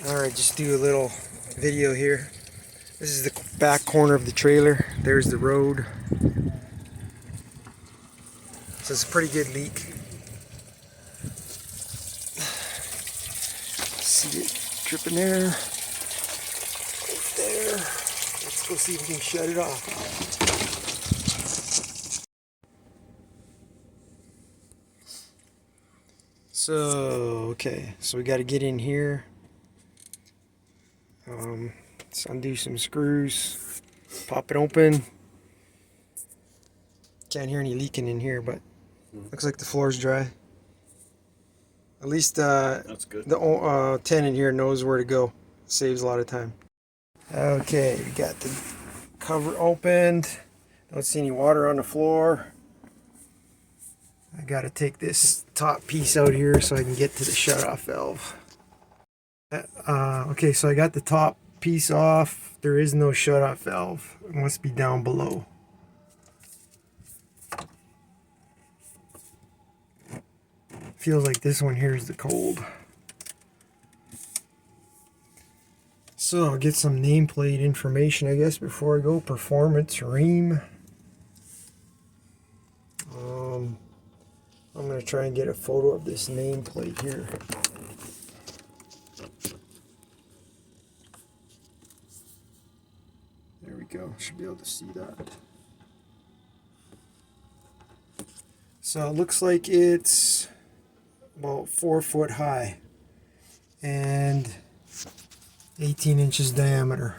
Alright, just do a little video here. This is the back corner of the trailer. There's the road. So it's a pretty good leak. See it dripping there. There. Let's go see if we can shut it off. So, okay, so we got to get in here. Let's undo some screws, pop it open. Can't hear any leaking in here, but looks like the floor's dry. At least That's good. the tenant here knows where to go. Saves a lot of time. Okay, we got the cover opened. Don't see any water on the floor. I gotta take this top piece out here so I can get to the shut-off valve. Okay, so I got the top piece off. There is no shut-off valve. It must be down below. Feels like this one here is the cold. So I'll get some nameplate information, I guess, before I go. Performance ream. I'm going to try and get a photo of this nameplate here. There we go. Should be able to see that. So it looks like it's about 4 foot high and 18 inches diameter.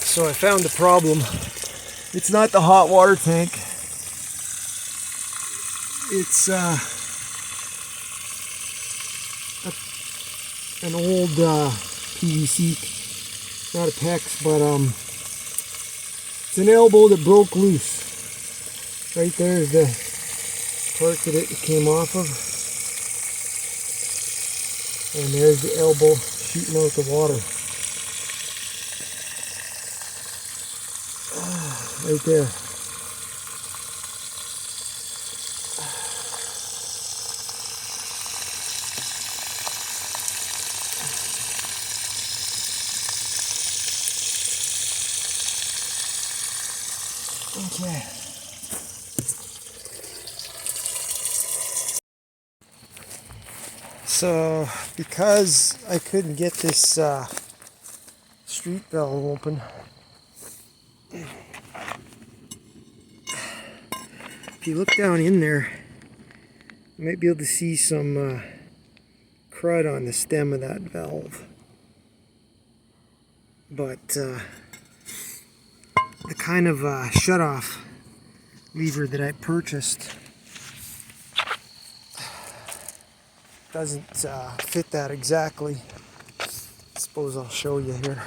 So I found the problem. It's not the hot water tank. It's an old PVC, not a PEX, but it's an elbow that broke loose. Right there is the part that it came off of. And there's the elbow shooting out the water. Right there. Okay. So, because I couldn't get this street valve open, if you look down in there, you might be able to see some crud on the stem of that valve. But the kind of shut-off lever that I purchased doesn't fit that exactly. I suppose I'll show you here.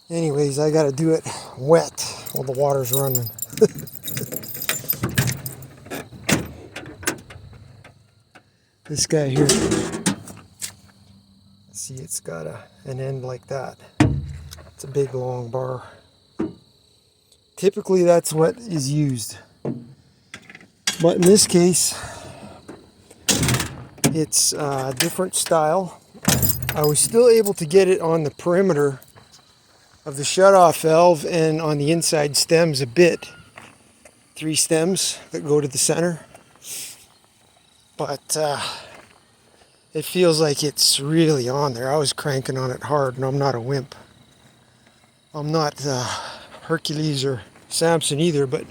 Anyways, I gotta do it wet while the water's running. This guy here, see, it's got an end like that. It's a big long bar. Typically that's what is used. But in this case, it's a different style. I was still able to get it on the perimeter of the shutoff valve and on the inside stems a bit. 3 stems that go to the center. But it feels like it's really on there. I was cranking on it hard, and I'm not a wimp. I'm not Hercules or Samson either, but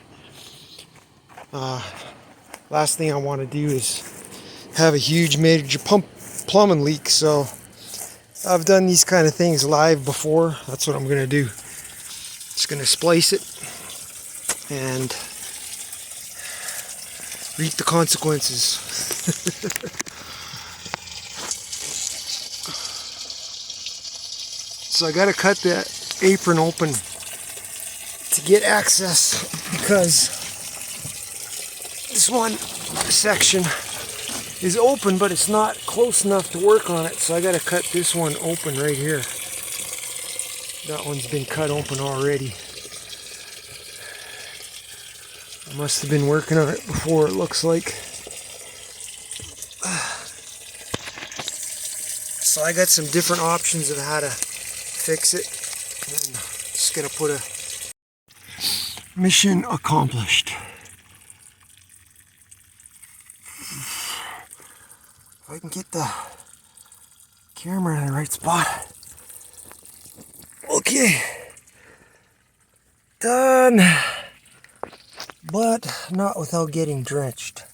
last thing I want to do is have a huge major plumbing leak. So I've done these kind of things live before. That's what I'm going to do. Just going to splice it and reap the consequences. So I got to cut that apron open to get access, because this one section is open, but it's not close enough to work on it. So I got to cut this one open right here. That one's been cut open already. I must have been working on it before, it looks like. So I got some different options of how to fix it. And just gonna put a mission accomplished. If I can get the camera in the right spot. Okay. Done. But not without getting drenched.